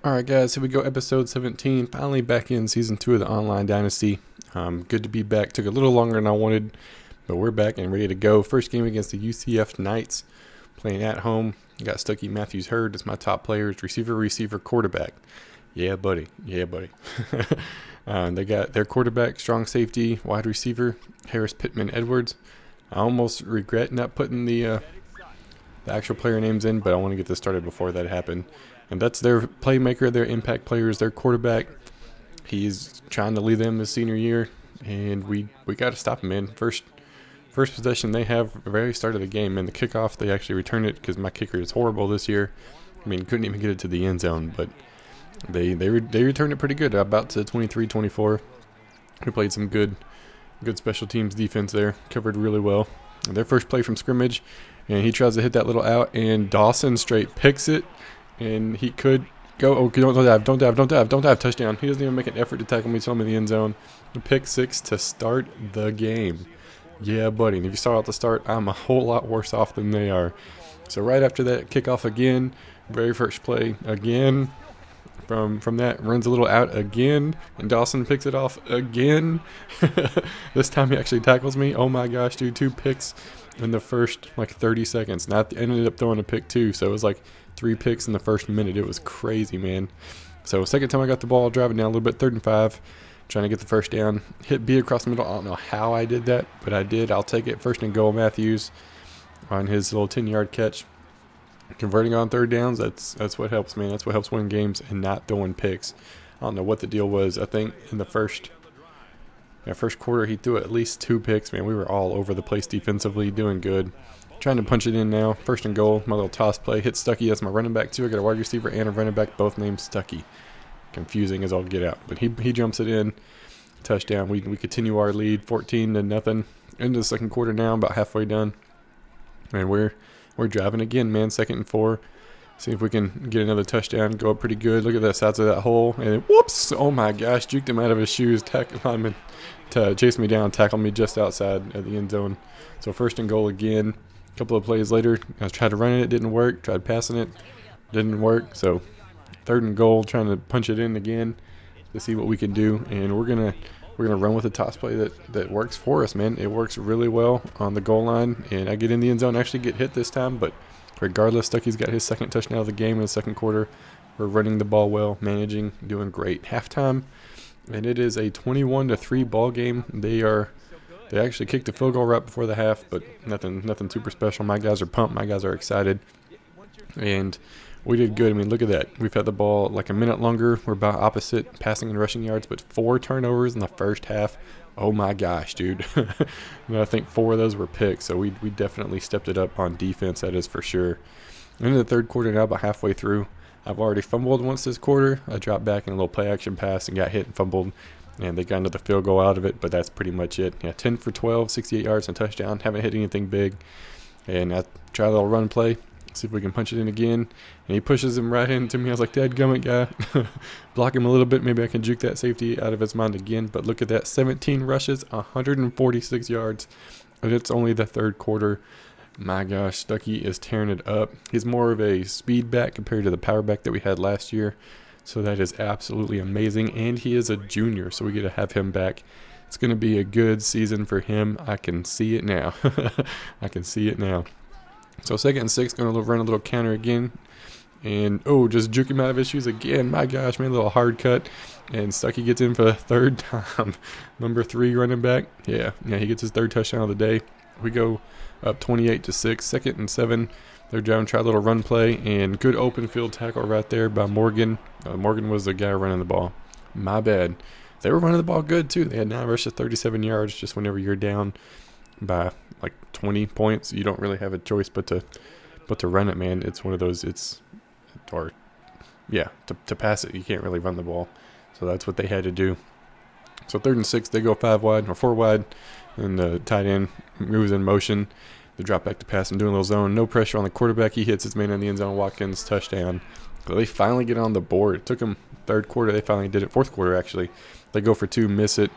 Alright guys, here we go, episode 17, finally back in season 2 of the online Dynasty. Good to be back, took a little longer than I wanted, but we're back and ready to go. First game against the UCF Knights, playing at home. Got Stuckey Matthews Hurd as my top players, receiver, quarterback. Yeah buddy. They got their quarterback, strong safety, wide receiver, Harris Pittman Edwards. I almost regret not putting the actual player names in, but I want to get this started before that happened. And that's their playmaker, their impact players, their quarterback. He's trying to lead them this senior year, and we got to stop him, man. First possession they have, very start of the game, and the kickoff, they actually returned it because my kicker is horrible this year. I mean, couldn't even get it to the end zone, but they returned it pretty good, about to 23-24. We played some good special teams defense there, covered really well. And their first play from scrimmage, and he tries to hit that little out, and Dawson straight picks it. And he could go, don't dive, touchdown. He doesn't even make an effort to tackle me, tell me in the end zone. Pick 6 to start the game. Yeah, buddy. And if you saw at the start, I'm a whole lot worse off than they are. So right after that, kickoff again, very first play again. From that, runs a little out again, and Dawson picks it off again. This time he actually tackles me. Oh my gosh, dude, 2 picks in the first 30 seconds. Ended up throwing a pick too, so it was 3 picks in the first minute. It was crazy, man. So second time I got the ball, driving down a little bit, 3rd and 5, trying to get the first down. Hit B across the middle. I don't know how I did that, but I did. I'll take it. 1st and goal, Matthews on his little 10-yard catch. Converting on 3rd downs, that's what helps, man. That's what helps win games, and not throwing picks. I don't know what the deal was. I think in the first quarter he threw at least 2 picks, man. We were all over the place defensively, doing good. Trying to punch it in now. 1st and goal, my little toss play. Hit Stuckey, that's my running back too. I got a wide receiver and a running back, both named Stuckey. Confusing as all get out. But he jumps it in. Touchdown. We continue our lead, 14-0. Into the second quarter now, about halfway done. And we're driving again, man. 2nd and 4. See if we can get another touchdown. Go up pretty good. Look at the sides of that hole. And then, whoops! Oh my gosh. Juked him out of his shoes. Lineman to chase me down. Tackled me just outside of the end zone. So 1st and goal again. A couple of plays later, I tried to run it. It didn't work. Tried passing it. Didn't work. So 3rd and goal. Trying to punch it in again to see what we can do. And we're gonna run with a toss play that works for us, man. It works really well on the goal line. And I get in the end zone. Actually get hit this time, but regardless, Stuckey's got his 2nd touchdown of the game in the 2nd quarter. We're running the ball well, managing, doing great. Halftime, and it is a 21-3 ball game. They actually kicked a field goal right before the half, but nothing super special. My guys are pumped. My guys are excited, and we did good. I mean, look at that. We've had the ball a minute longer. We're about opposite passing and rushing yards, but 4 turnovers in the first half. Oh my gosh, dude. And I think 4 of those were picks, so we definitely stepped it up on defense, that is for sure. Into the 3rd quarter now, about halfway through. I've already fumbled once this quarter. I dropped back in a little play action pass and got hit and fumbled, and they got another field goal out of it, but that's pretty much it. Yeah, 10 for 12, 68 yards and a touchdown. Haven't hit anything big. And I try a little run play, see if we can punch it in again. And he pushes him right into me. I was like, dadgummit, guy. Block him a little bit. Maybe I can juke that safety out of his mind again. But look at that. 17 rushes, 146 yards. And it's only the 3rd quarter. My gosh, Stuckey is tearing it up. He's more of a speed back compared to the power back that we had last year. So that is absolutely amazing. And he is a junior, so we get to have him back. It's going to be a good season for him. I can see it now. I can see it now. So 2nd and 6, going to run a little counter again. And, just juke him out of his shoes again. My gosh, man, a little hard cut. And Stuckey gets in for the 3rd time. Number 3 running back. Yeah, he gets his 3rd touchdown of the day. We go up 28-6, 2nd and 7. They're driving, try a little run play, and good open field tackle right there by Morgan. Morgan was the guy running the ball. My bad. They were running the ball good, too. They had 9 rushes, 37 yards. Just whenever you're down by 20 points, you don't really have a choice but to run it, man. It's one of those, to pass it, you can't really run the ball. So that's what they had to do. So 3rd and 6, they go 5 wide or 4 wide, and the tight end moves in motion. They drop back to pass and doing a little zone. No pressure on the quarterback. He hits his man in the end zone. Watkins, touchdown. So they finally get on the board. It took them 3rd quarter. They finally did it. 4th quarter, actually. They go for 2, miss it.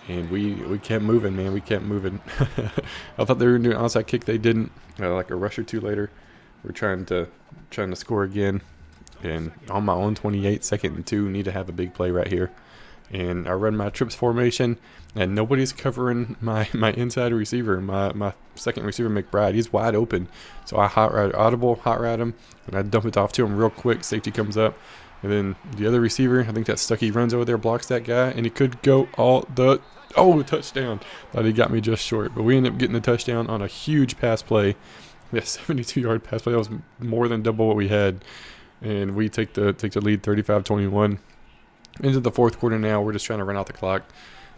And we kept moving, man. We kept moving. I thought they were going to do an onside kick. They didn't. A rush or 2 later. We're trying to score again. and on my own 28, 2nd and 2, need to have a big play right here. And I run my trips formation, and nobody's covering my inside receiver, my second receiver, McBride. He's wide open. So I hot route him, and I dump it off to him real quick. Safety comes up. And then the other receiver, I think that's Stuckey, runs over there, blocks that guy, and he could go touchdown. Thought he got me just short. But we ended up getting the touchdown on a huge pass play. Yeah, 72-yard pass play. That was more than double what we had. And we take the lead 35-21. Into the fourth quarter now. We're just trying to run out the clock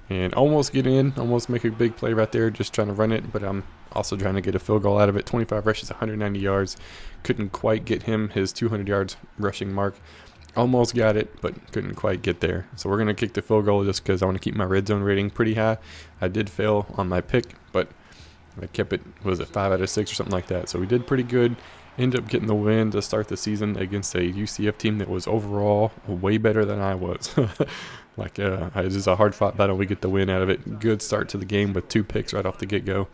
and almost get in, almost make a big play right there, just trying to run it. But I'm also trying to get a field goal out of it. 25 rushes, 190 yards. Couldn't quite get him his 200 yards rushing mark. Almost got it, but couldn't quite get there. So we're going to kick the field goal just because I want to keep my red zone rating pretty high. I did fail on my pick, but I kept it, 5 out of 6 or something like that. So we did pretty good. Ended up getting the win to start the season against a UCF team that was overall way better than I was. It was a hard-fought battle. We get the win out of it. Good start to the game with 2 picks right off the get-go.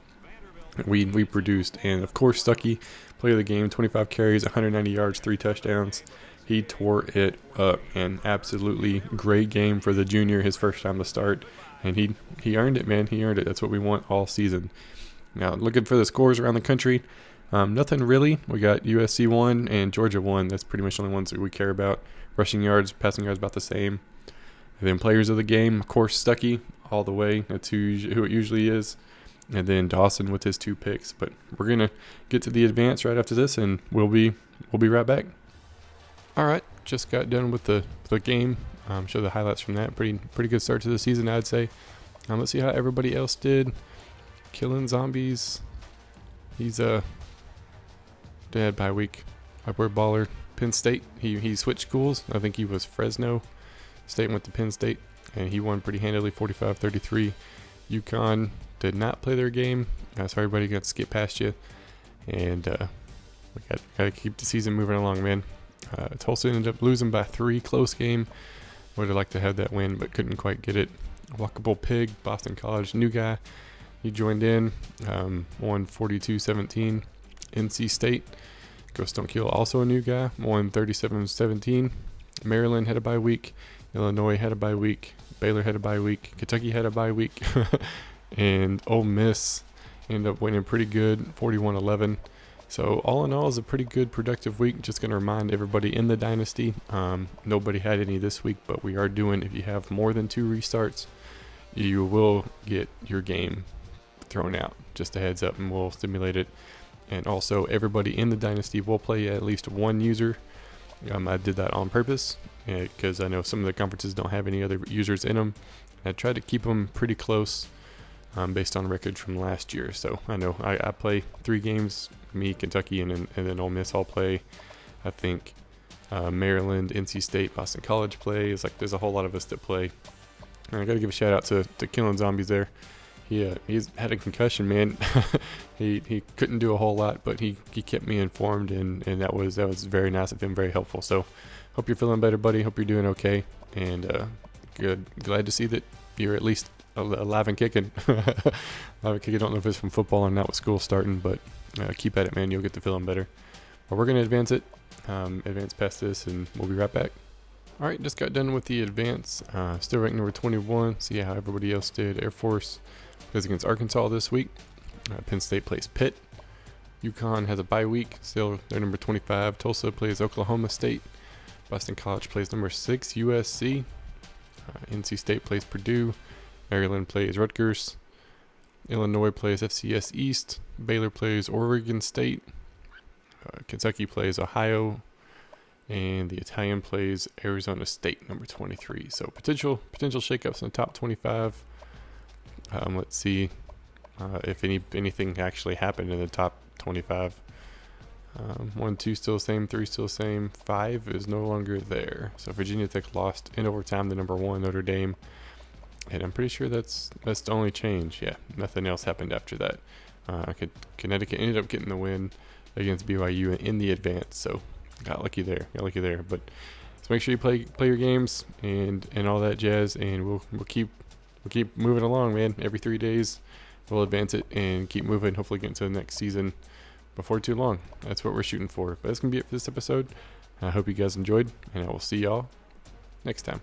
We produced. And, of course, Stuckey, player of the game, 25 carries, 190 yards, 3 touchdowns. He tore it up, and absolutely great game for the junior, his first time to start. And he earned it, man. He earned it. That's what we want all season. Now, looking for the scores around the country. Nothing really. We got USC 1 and Georgia 1. That's pretty much the only ones that we care about. Rushing yards, passing yards about the same. And then players of the game, of course, Stuckey all the way. That's who it usually is. And then Dawson with his 2 picks. But we're going to get to the advance right after this, and we'll be right back. All right, just got done with the game. Show the highlights from that. Pretty good start to the season, I'd say. Let's see how everybody else did. Killing zombies. He's had bye week. Upward baller. Penn State. He switched schools. I think he was Fresno State, went to Penn State, and he won pretty handily, 45-33. UConn did not play their game. So everybody got to skip past you, and we got to keep the season moving along, man. Tulsa ended up losing by 3, close game. Would have liked to have that win, but couldn't quite get it. Walkable Pig, Boston College, new guy. He joined in, won 42-17. NC State, Ghost Don't Kill, also a new guy, won 37-17. Maryland had a bye week. Illinois had a bye week. Baylor had a bye week. Kentucky had a bye week. And Ole Miss ended up winning pretty good, 41-11. So all in all, is a pretty good, productive week. Just going to remind everybody in the Dynasty, nobody had any this week, but we are doing, if you have more than 2 restarts, you will get your game thrown out. Just a heads up, and we'll simulate it. And also, everybody in the Dynasty will play at least 1 user. I did that on purpose because I know some of the conferences don't have any other users in them. I tried to keep them pretty close based on record from last year. So I know I play 3 games. Me, Kentucky, and then Ole Miss all play. I think Maryland, NC State, Boston College play. It's like there's a whole lot of us that play. And I got to give a shout out to Killing Zombies there. He's had a concussion, man. he couldn't do a whole lot, but he kept me informed, and that was very nice of him, very helpful. So hope you're feeling better, buddy. Hope you're doing okay, and glad to see that you're at least alive and kicking. Alive and kicking. I don't know if it's from football or not with school starting, but keep at it, man. You'll get to feeling better. But we're going to advance past this, and we'll be right back. All right, just got done with the advance. Still ranked number 21. See how everybody else did. Air Force plays against Arkansas this week. Penn State plays Pitt. UConn has a bye week. Still, they're number 25. Tulsa plays Oklahoma State. Boston College plays number 6, USC. NC State plays Purdue. Maryland plays Rutgers. Illinois plays FCS East. Baylor plays Oregon State. Kentucky plays Ohio. And the Italian plays Arizona State, number 23. So potential shakeups in the top 25. Let's see if anything actually happened in the top 25. 1, 2 still the same, 3 still the same, 5 is no longer there. So Virginia Tech lost in overtime to number 1 Notre Dame, and I'm pretty sure that's the only change. Yeah, nothing else happened after that. Connecticut ended up getting the win against BYU in the advance, so got lucky there. But let's make sure you play your games and all that jazz, and we'll keep moving along, man. Every 3 days we'll advance it and keep moving. Hopefully get into the next season before too long. That's what we're shooting for. But that's gonna be it for this episode. I hope you guys enjoyed, and I will see y'all next time.